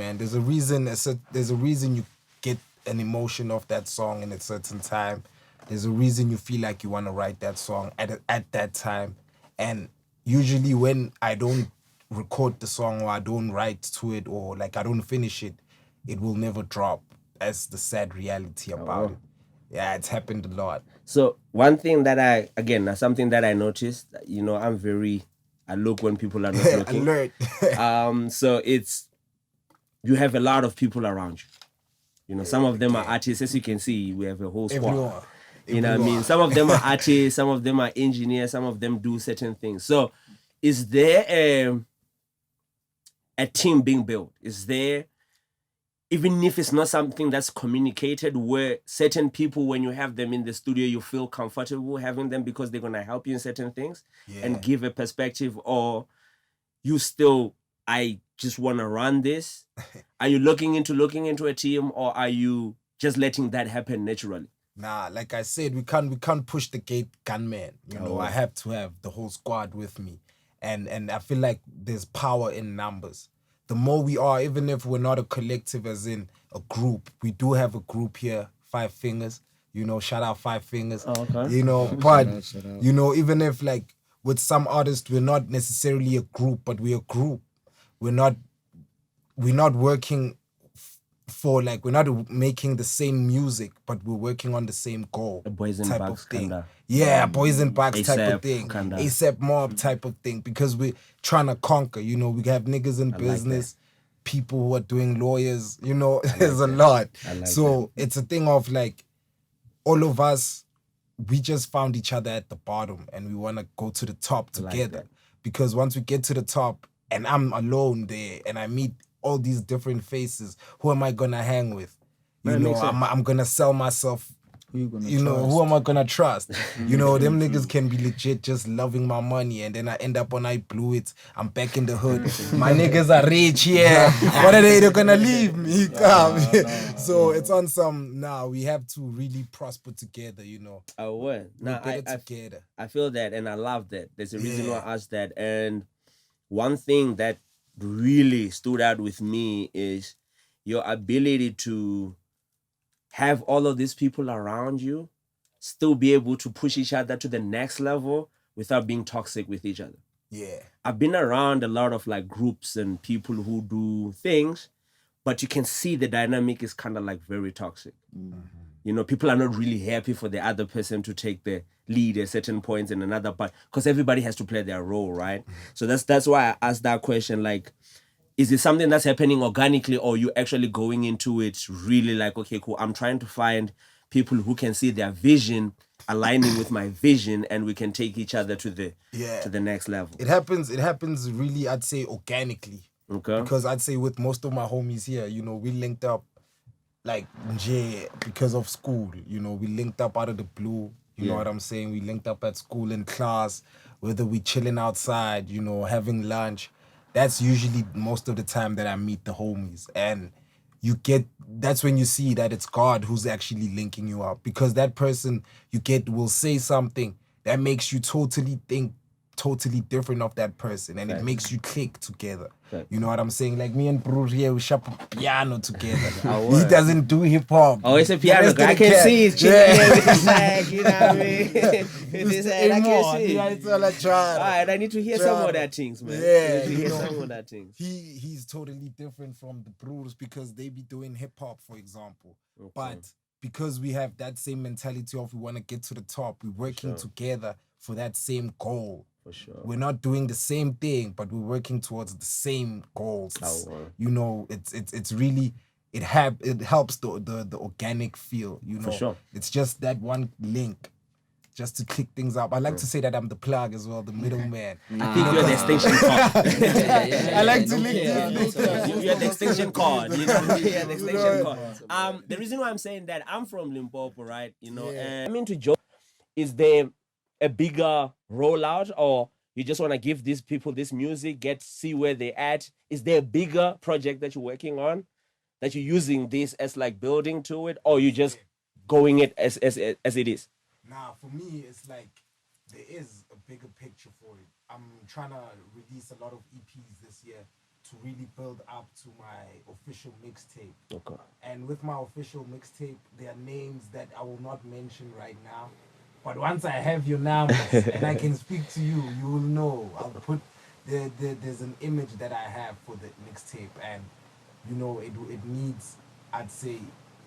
man. There's a reason. There's a reason you get an emotion off that song in a certain time. There's a reason you feel like you want to write that song at that time. And usually when I don't record the song or I don't write to it or like I don't finish it, it will never drop. That's the sad reality about it. Yeah, it's happened a lot. So one thing that something that I noticed, I look when people are not looking. Alert. So you have a lot of people around you. Some of them are artists. As you can see, we have a whole squad. Everyone. You know what I mean? Some of them are artists, some of them are engineers, some of them do certain things. So is there a team being built? Is there, even if it's not something that's communicated, where certain people, when you have them in the studio, you feel comfortable having them because they're going to help you in certain things and give a perspective, or you still, I just want to run this? Are you looking into a team, or are you just letting that happen naturally? Nah, like I said, we can't push the gate gunman. I have to have the whole squad with me. And I feel like there's power in numbers. The more we are, even if we're not a collective as in a group, we do have a group here, 5 Fingers. Shout out 5 Fingers. Oh, okay. But even if like with some artists we're not necessarily a group, but we're a group. We're not working for like, we're not making the same music, but we're working on the same goal. A boys and type bucks of thing. kinda. Yeah, boys and bucks type of thing. Kinda. ASAP mob type of thing, because we're trying to conquer. We have niggas in business, people who are doing lawyers. There's a lot. So it's a thing of like, all of us, we just found each other at the bottom and we want to go to the top together. Because once we get to the top and I'm alone there and I meet all these different faces, who am I gonna hang with? I'm gonna sell myself. Who am I gonna trust? Them niggas can be legit just loving my money, and then I end up on I blew it. I'm back in the hood. My niggas are rich, yeah. What are they? They're gonna leave me. So it's on some. Now we have to really prosper together. Oh, what? Together. I feel that, and I love that. There's a reason why I asked that, and one thing that really stood out with me is your ability to have all of these people around you still be able to push each other to the next level without being toxic with each other. Yeah. I've been around a lot of like groups and people who do things, but you can see the dynamic is kind of like very toxic. Mm-hmm. People are not really happy for the other person to take the lead at certain points in another part, because everybody has to play their role, right? Mm-hmm. So that's why I asked that question, like, is it something that's happening organically, or you actually going into it really like, okay, cool, I'm trying to find people who can see their vision aligning with my vision, and we can take each other to the next level? It happens really, I'd say, organically. Okay. Because I'd say with most of my homies here, we linked up like because of school. We linked up out of the blue. You know what I'm saying? We linked up at school in class, whether we chilling outside, having lunch. That's usually most of the time that I meet the homies. And that's when you see that it's God who's actually linking you up. Because that person will say something that makes you totally think totally different of that person, and it makes you click together. You know what I'm saying? Like me and Bro here, we sharp piano together. He doesn't do hip hop. Oh, it's a piano guy. I can see he's chilling here with his bag, you know what I mean? With his head, I can see. Yeah, it's all I try. All right, I need to hear some of that things, man. Yeah, hear some of that things. He's totally different from the Bros, because they be doing hip hop, for example. Okay. But because we have that same mentality of we want to get to the top, we're working together for that same goal. For sure. We're not doing the same thing, but we're working towards the same goals. It's really, it helps the organic feel, For sure. It's just that one link, just to click things up. I like to say that I'm the plug as well, the middleman. I think you're the extension cord. I like to link You're the extension cord, You're the extension cord. The reason why I'm saying that, I'm from Limpopo, right? And I'm into Joe. Is there a bigger rollout, or you just want to give these people this music, see where they're at? Is there a bigger project that you're working on, that you're using this as like building to it, or you just going it as it is? Nah, for me, it's like there is a bigger picture for it. I'm trying to release a lot of EPs this year to really build up to my official mixtape. Okay. And with my official mixtape, there are names that I will not mention right now. But once I have your numbers and I can speak to you, you will know. I'll put there's an image that I have for the mixtape, and you know it needs, I'd say,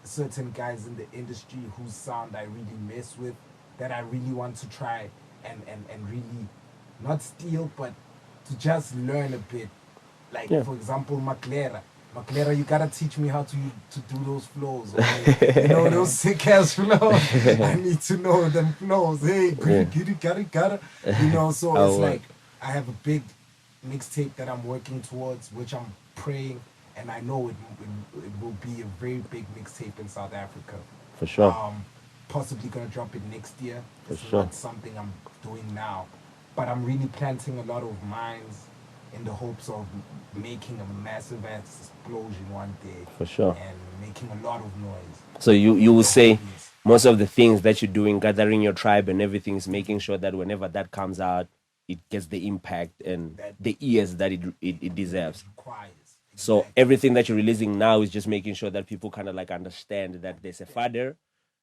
certain guys in the industry whose sound I really mess with, that I really want to try and really not steal, but to just learn a bit. Like for example, Maclera, you gotta teach me how to do those flows. Okay? You know those sick ass flows. I need to know them flows. Hey, gotta. You know, so it's like I have a big mixtape that I'm working towards, which I'm praying, and I know it will be a very big mixtape in South Africa. For sure. Possibly gonna drop it next year. For This is sure. not something I'm doing now, but I'm really planting a lot of minds in the hopes of making a massive explosion one day. For sure. And making a lot of noise. So you will say most of the things that you're doing, gathering your tribe and everything, is making sure that whenever that comes out, it gets the impact and the ears that it deserves. Requires. So everything that you're releasing now is just making sure that people kind of like understand that there's a father,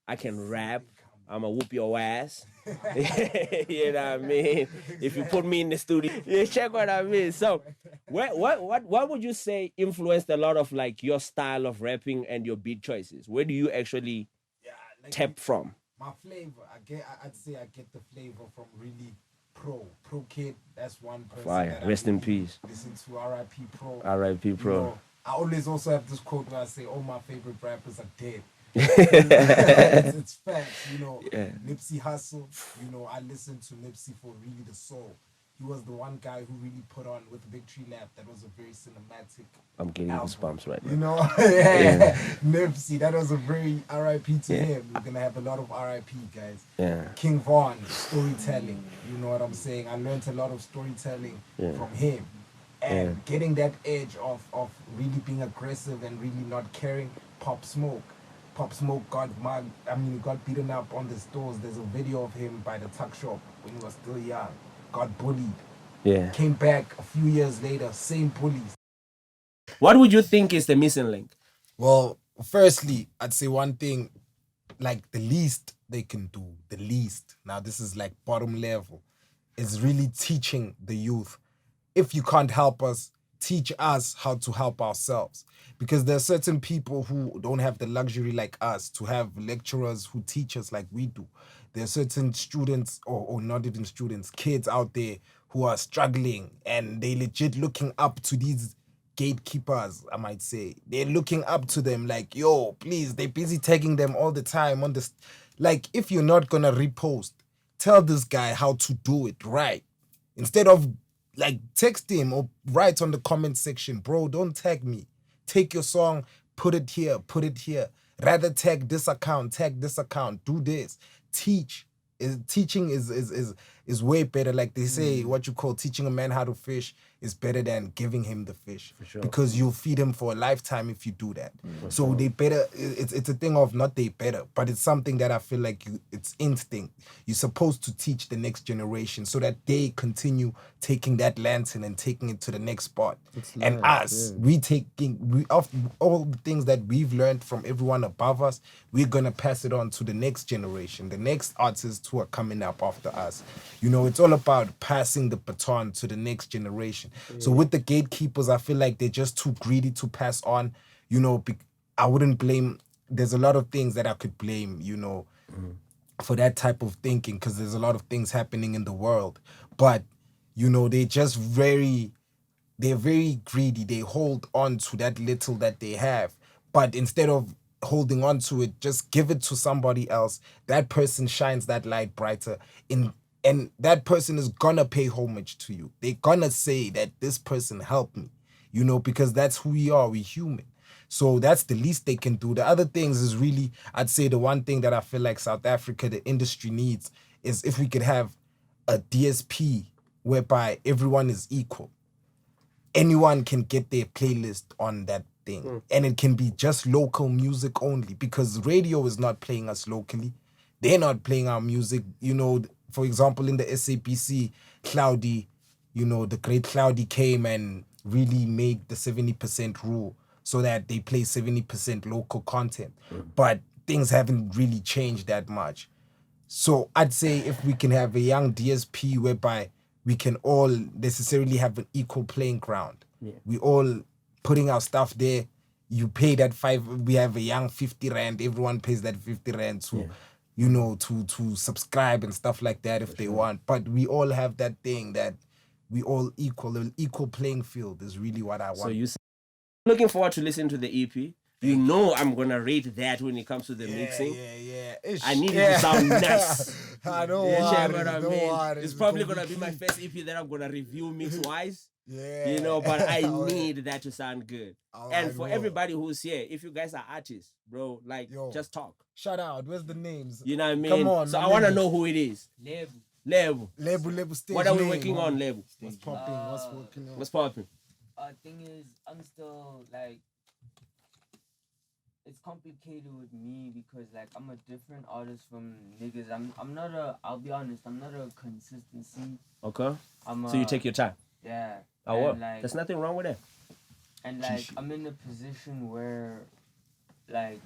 I can rap, I'm gonna whoop your ass. You know what I mean? If you put me in the studio, you check what I mean. So what would you say influenced a lot of like your style of rapping and your beat choices? Where do you actually tap from? My flavor, I'd say I get the flavor from really Pro Kid. That's one person. Fire. That Rest in peace. Listen to R.I.P. Pro. R.I.P. Pro. You know, I always also have this quote where I say, "All my favorite rappers are dead." It's facts, you know. Yeah. Nipsey Hussle, you know, I listened to Nipsey for really the soul. He was the one guy who really put on with Victory Lap. That was a very cinematic. I'm getting album. goosebumps right now. You know, yeah. Nipsey, that was a very R.I.P. to him. We're gonna have a lot of R.I.P. guys. Yeah. King Von, storytelling. You know what I'm saying? I learned a lot of storytelling from him. And getting that edge of really being aggressive and really not caring. Pop Smoke got beaten up on the stores. There's a video of him by the tuck shop when he was still young. Got bullied. Yeah. Came back a few years later, same bullies. What would you think is the missing link? Well, firstly, I'd say one thing, like the least they can do, now this is like bottom level, is really teaching the youth. If you can't help us, teach us how to help ourselves. Because there are certain people who don't have the luxury like us to have lecturers who teach us like we do. There are certain students, or not even students, kids out there who are struggling, and they legit looking up to these gatekeepers, I might say. They're looking up to them like, yo, please, they're busy tagging them all the time on this. Like, if you're not gonna repost, tell this guy how to do it right. Instead of like text him or write on the comment section, bro, don't tag me. Take your song, put it here. Rather tag this account, do this. Teaching is way better. Like they say, what you call teaching a man how to fish is better than giving him the fish. For sure. Because you'll feed him for a lifetime if you do that. So they better, it's a thing of not they better, but it's something that I feel like it's instinct. You're supposed to teach the next generation so that they continue taking that lantern and taking it to the next spot. And us, we of all the things that we've learned from everyone above us, we're gonna pass it on to the next generation, the next artists who are coming up after us. You know, it's all about passing the baton to the next generation. So with the gatekeepers, I feel like they're just too greedy to pass on. You know, I wouldn't blame. There's a lot of things that I could blame, you know, for that type of thinking, because there's a lot of things happening in the world. But, you know, they're very greedy. They hold on to that little that they have. But instead of holding on to it, just give it to somebody else. That person shines that light brighter and that person is gonna pay homage to you. They're gonna say that this person helped me, you know, because that's who we are. We're human. So that's the least they can do. The other things is really, I'd say the one thing that I feel like South Africa, the industry needs, is if we could have a DSP whereby everyone is equal. Anyone can get their playlist on that thing. And it can be just local music only, because radio is not playing us locally. They're not playing our music. You know, for example, in the SABC, Cloudy, you know, the great Cloudy came and really made the 70% rule so that they play 70% local content. But things haven't really changed that much. So I'd say if we can have a young DSP whereby we can all necessarily have an equal playing ground. We all putting our stuff there. You pay that 5, we have a young 50 rand, everyone pays that 50 rand to, you know, to subscribe and stuff like that if they want. But we all have that thing that we all equal, an equal playing field is really what I want. So you looking forward to listening to the EP. You know I'm gonna rate that when it comes to the mixing. I need it to sound nice. I know It's probably gonna be my first EP that I'm gonna review mix-wise. You know, but I need that to sound good. And for everybody who's here, if you guys are artists, bro, like, just talk. Shout out. Where's the names? You know what I mean? Come on. So I want to know who it is. Lebu stage. What are we name, working on, Lebu? What's popping? What's working on? What's popping? Thing is, I'm still, like, it's complicated with me because, like, I'm a different artist from niggas. I'm not a, I'll be honest, I'm not a consistency. Okay. So you take your time. Yeah. Oh, well, like, there's nothing wrong with that. And, like, I'm in a position where, like,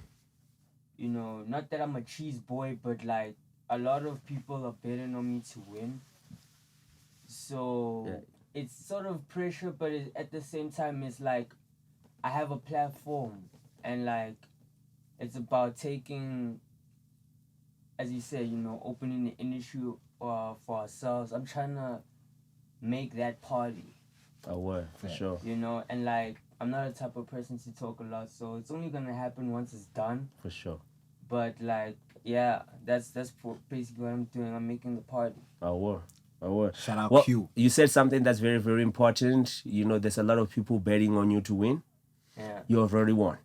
you know, not that I'm a cheese boy, but, like, a lot of people are betting on me to win. So it's sort of pressure, but at the same time, it's like I have a platform, and, like, it's about taking, as you said, you know, opening the industry for ourselves. I'm trying to make that party. Oh, word, for sure. You know, and, like, I'm not the type of person to talk a lot, so it's only gonna happen once it's done. For sure. But, like, yeah, that's basically what I'm doing. I'm making the party. Oh, word. Oh, word. Shout out Q. You said something that's very, very important. You know, there's a lot of people betting on you to win. Yeah. You have already won.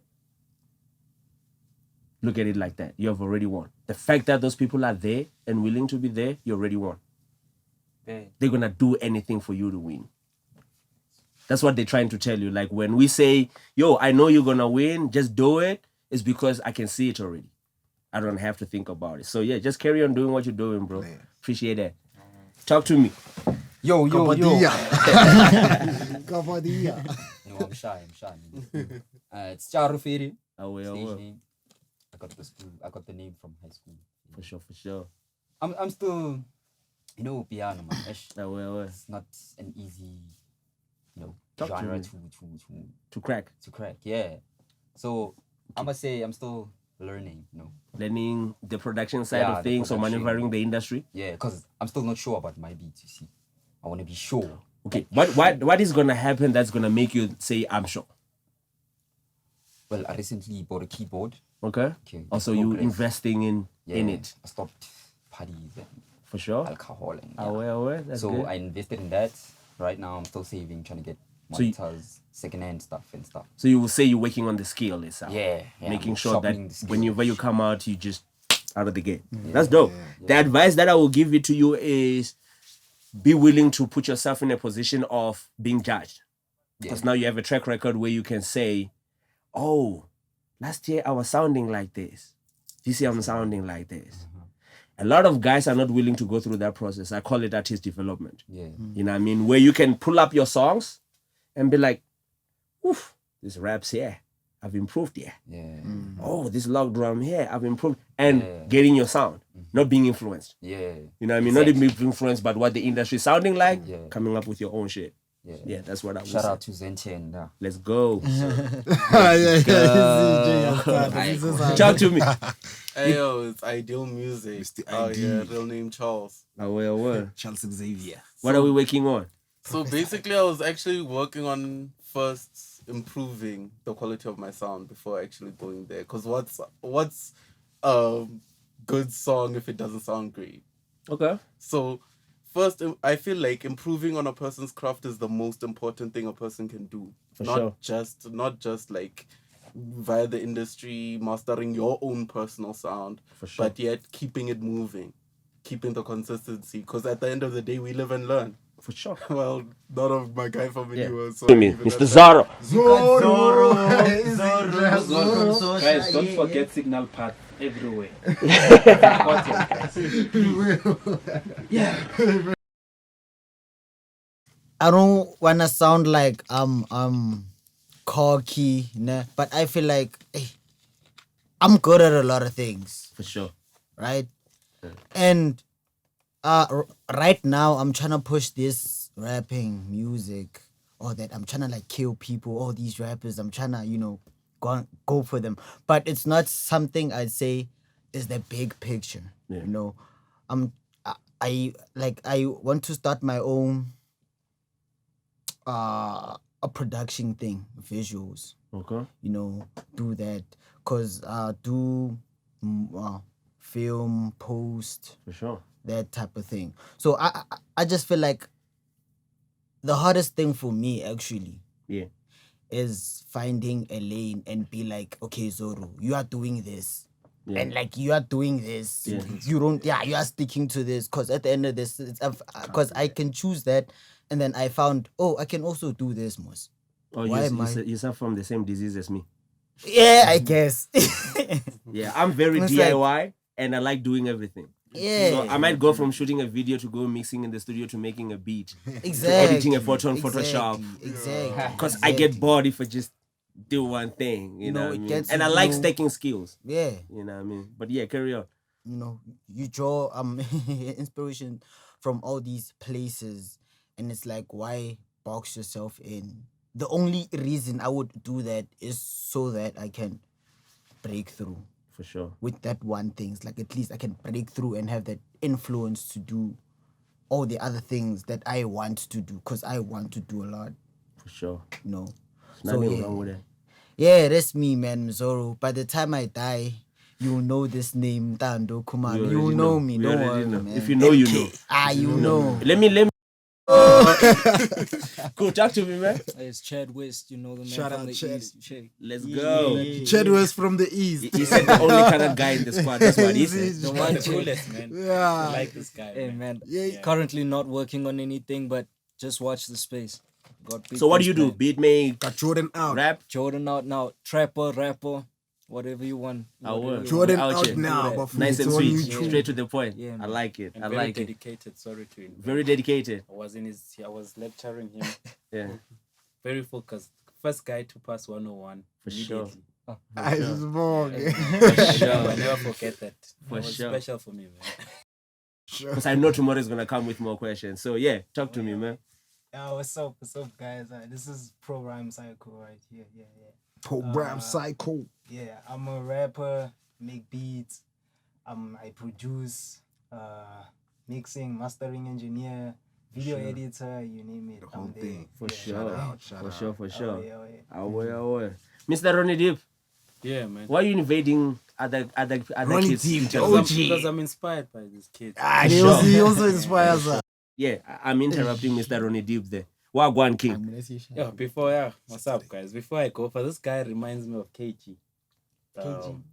Look at it like that. You have already won. The fact that those people are there and willing to be there, you already won. Yeah. They're going to do anything for you to win. That's what they're trying to tell you. Like, when we say, yo, I know you're going to win, just do it, it's because I can see it already. I don't have to think about it. So, yeah, just carry on doing what you're doing, bro. Man. Appreciate that. Talk to me. Yo. Kapadia. No, I'm shy. It's Charufiri. Oh. Name. I got the name from high school. For sure. I'm still, you know, piano, man. Oh. It's not an easy, you know, Talk genre to crack. To crack, yeah. So I must say I'm still learning, you know. Learning the production side of things or maneuvering the industry. Yeah, because I'm still not sure about my beats, you see. I want to be sure. Okay, what is gonna happen that's gonna make you say I'm sure? Well, I recently bought a keyboard. Okay. Also, you investing in it. I stopped parties and for sure. Alcohol and That's so good. I invested in that. Right now, I'm still saving, trying to get monitors, second-hand stuff and stuff. So you will say you're working on the skill itself. Yeah. Making sure that whenever you come out, you just out of the gate. That's dope. Yeah. The advice that I will give it to you is be willing to put yourself in a position of being judged. Because now you have a track record where you can say, oh, last year I was sounding like this. This year I'm sounding like this. A lot of guys are not willing to go through that process. I call it artist development. Yeah. You know what I mean? Where you can pull up your songs and be like, oof, this rap's here. I've improved here. Yeah. Oh, this log drum here, I've improved. And getting your sound, not being influenced. Yeah. You know what I mean? Not being influenced by what the industry is sounding like, coming up with your own shit. Yeah, that's what I would say. Shout out to Zenchen. Let's go. Talk to me. Hey, yo, it's Ideal Music. Oh, yeah, real name Charles. Charles Xavier. What are we working on? So basically, I was actually working on first improving the quality of my sound before actually going there. Because what's a good song if it doesn't sound great? Okay. So first, I feel like improving on a person's craft is the most important thing a person can do. Not just like via the industry, mastering your own personal sound, but yet keeping it moving, keeping the consistency. Because at the end of the day, we live and learn. For sure. Well, not of my guy from anywhere. So Mr. Zorro. Zorro. Guys, don't forget signal path everywhere. Yeah. I don't wanna sound like cocky, nah, but I feel like I'm good at a lot of things, For sure. right? And right now I'm trying to push this rapping music, or that I'm trying to like kill people, all these rappers. I'm trying to, go for them. But it's not something I'd say is the big picture. Yeah. I want to start my own a production thing, visuals. Okay. Do that, cause do film, post, For sure. that type of thing. So I just feel like the hardest thing for me actually is finding a lane and be like, okay, Zoro, you are doing this. Yeah. And like you are doing this, you are sticking to this, because at the end of this, because I can choose that, and then I found, I can also do this, Mos. Oh, you suffer from the same disease as me. Yeah, I guess. Yeah, I'm very It's DIY and I like doing everything. Yeah. So I might go from shooting a video to go mixing in the studio to making a beat. Exactly. To editing a photo on Photoshop. Exactly. Because I get bored if I just do one thing. You know what I mean? And I like stacking skills. Yeah. You know what I mean? But yeah, carry on. You draw inspiration from all these places, and it's like, why box yourself in? The only reason I would do that is so that I can break through. For sure. With that one thing. It's like at least I can break through and have that influence to do all the other things that I want to do, because I want to do a lot. For sure. Nothing wrong with that. Yeah, that's me, man, Zoro. By the time I die, you'll know this name, Tando Kumalo. You'll know me. Don't worry, man. If you know, you know. You know. Let me. Cool, talk to me, man. It's Chad West, the man Shout from out the Chad. East. Check. Let's go. Chad West from the East. He said the only kind of guy in the squad. That's what he said. The one coolest, man. Yeah. I like this guy. Hey, man. Yeah. Currently not working on anything, but just watch the space. So what do you do? Beat make? Got Jordan out. Rap? Jordan out now. Trapper, rapper, whatever you want. Jordan out out here. now. But Nice and it's on sweet. YouTube. Straight to the point. Yeah, I like it. And I very like it. dedicated. Sorry to him. Very dedicated. I was lecturing him. Yeah. Very focused. First guy to pass 101. For sure. I just wrong. I'll never forget that. For It was sure. special for me, man. Because I know tomorrow is gonna come with more questions. So yeah, talk to me, man. What's up, guys? This is Pro Rhyme Cycle right here. Yeah. Program Psycho. Yeah, I'm a rapper, make beats. I produce, mixing, mastering engineer, video editor, you name it. The whole thing. For sure. Shout out. Away. Mr. Ronnie Deep, Yeah, man. why are you invading other Ronnie kids? Deep, Because I'm inspired by these kids. He also inspires us. Yeah, I'm interrupting Mr. Ronnie Deep there. Wagwan King. What's up, guys? Before I go, for this guy reminds me of KG.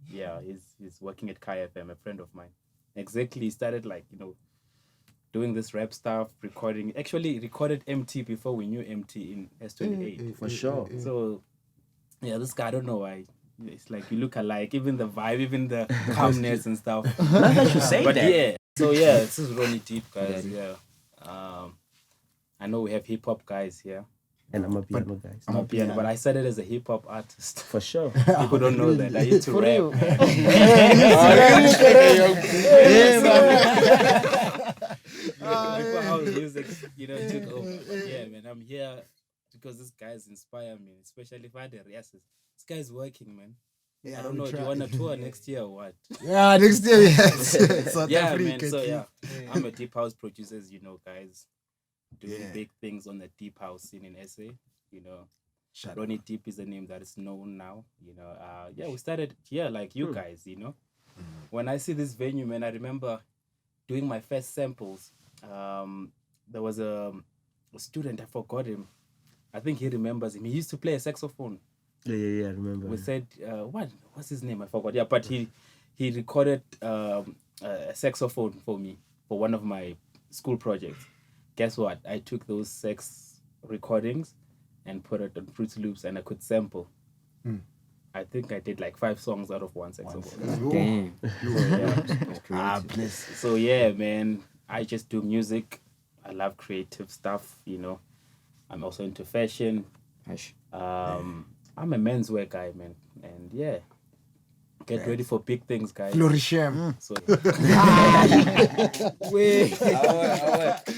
Yeah, he's working at Kai FM, a friend of mine. Exactly, he started doing this rap stuff, recording. Actually, recorded MT before we knew MT in S28. For sure. So, yeah, this guy, I don't know why. It's like you look alike, even the vibe, even the calmness and stuff. Not that you say But that. yeah, so yeah, this is Ronnie Deep, guys. Yeah. I know we have hip hop guys here. And I'm a piano guy. I'm a piano, but I started as a hip hop artist. For sure. People don't know that. I used to rap. Before house music, took over. But yeah, man, I'm here because these guys inspire me, especially Vaderrrr. Yes, this guy's working, man. Yeah, I don't know if you want to tour next year or what. Yeah, next year, yes. South Yeah, Africa, man. So kid. yeah, I'm a deep house producer, as you know, guys. Doing big things on the deep house scene in SA. Ronnie Deep is a name that is known now. We started here like you guys. When I see this venue, man, I remember doing my first samples. There was a student, I forgot him. I think he remembers him. He used to play a saxophone. Yeah, I remember. We said, what's his name? I forgot. Yeah, but he recorded a saxophone for me for one of my school projects. Guess what? I took those sax recordings and put it on Fruit Loops and I could sample. I think I did like 5 songs out of one saxophone. Damn. So yeah, man, I just do music. I love creative stuff, I'm also into fashion. I'm a menswear guy, man, and yeah. Get ready for big things, guys. Florishem. So,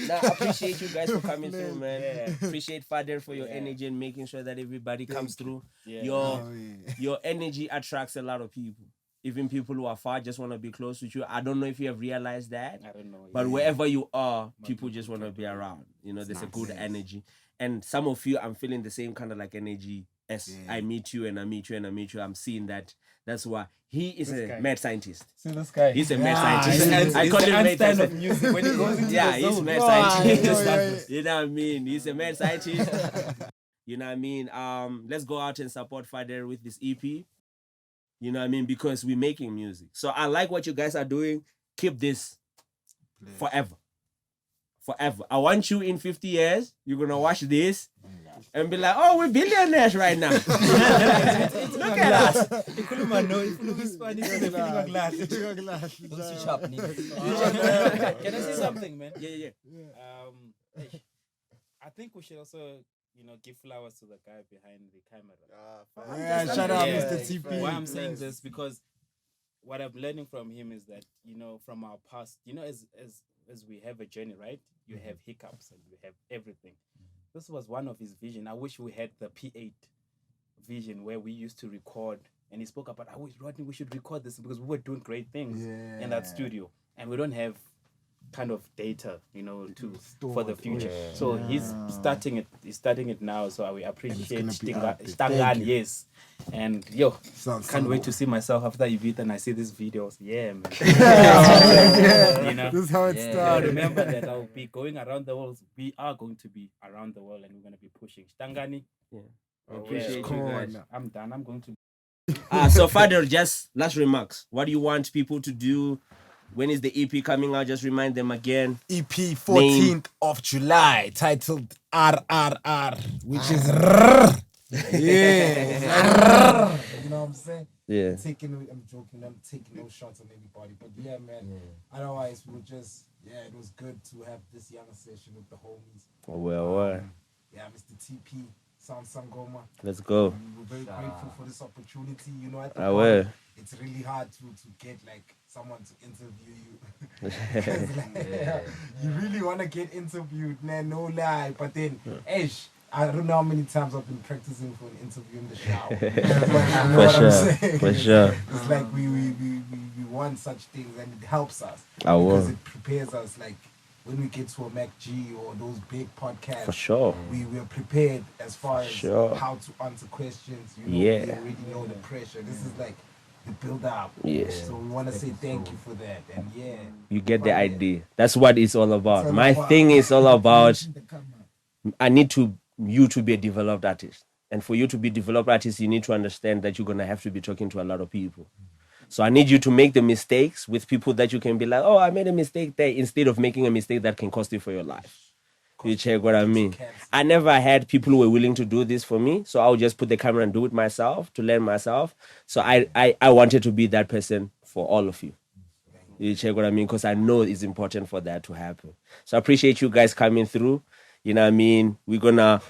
Nah, I appreciate you guys for coming through, man. Appreciate Vaderrrr for your energy and making sure that everybody comes through. Your energy attracts a lot of people. Even people who are far just want to be close with you. I don't know if you have realized that. I don't know. But wherever you are, people just want to be around. You know, there's a good energy. And some of you, I'm feeling the same kind of like energy as I meet you and I meet you and I meet you. I'm seeing that. That's why he is a mad scientist. See this guy? He's a mad scientist. I call him mad Einstein scientist. of music when he goes into Yeah, the he's zone. mad scientist. You know what I mean? He's a mad scientist. You know what I mean? Let's go out and support Vaderrrr with this EP. You know what I mean? Because we're making music. So I like what you guys are doing. Keep this forever. Forever. I want you in 50 years, you're going to watch this and be like, oh, we're billionaires right now. Look at us. Can I say something, man? Yeah. I think we should also, give flowers to the guy behind the camera. Shout out Mr. TP. Why I'm saying this, because what I'm learning from him is that, from our past, as we have a journey, right? You have hiccups and you have everything. This was one of his vision. I wish we had the P8 vision where we used to record. And he spoke about, I wish, Rodney, we should record this because we were doing great things in that studio. And we don't have kind of data, for the future. So he's starting it. He's starting it now. So we appreciate Stangan, yes. And can't wait to see myself after Ibiza and I see these videos. Yeah, man. This is how it started. Remember that I'll be going around the world. We are going to be around the world and we're going to be pushing. Stangani. Appreciate you guys. I'm done. I'm going to. So Vaderrrr, just last remarks. What do you want people to do? When is the EP coming out? Just remind them again. EP 14th of July, titled RRR, which is rrrr. Yeah. You know what I'm saying? Yeah. I'm joking. I'm taking no shots on anybody. But yeah, man. Otherwise, it was good to have this young session with the homies. Yeah, Mr. TP, Sound Sangoma. Let's go. We're very grateful for this opportunity. At the moment, it's really hard to get like someone to interview you. You really want to get interviewed, man, no lie. But then, I don't know how many times I've been practicing for an interview in the shower. For sure. It's like we want such things and it helps us. Because it prepares us, like when we get to a MacG or those big podcasts. For sure. We are prepared as far as how to answer questions. We already know the pressure. This is like the build up. So we want to say thank you for that. And you get the idea. That's what it's all about. My thing is all about, I need you to be a developed artist. And for you to be a developed artist, you need to understand that you're going to have to be talking to a lot of people. So I need you to make the mistakes with people that you can be like, oh, I made a mistake there, instead of making a mistake that can cost you for your life. You check what I mean? I never had people who were willing to do this for me. So I'll just put the camera and do it myself to learn myself. So I wanted to be that person for all of you. You check what I mean? Because I know it's important for that to happen. So I appreciate you guys coming through. You know what I mean? We're going to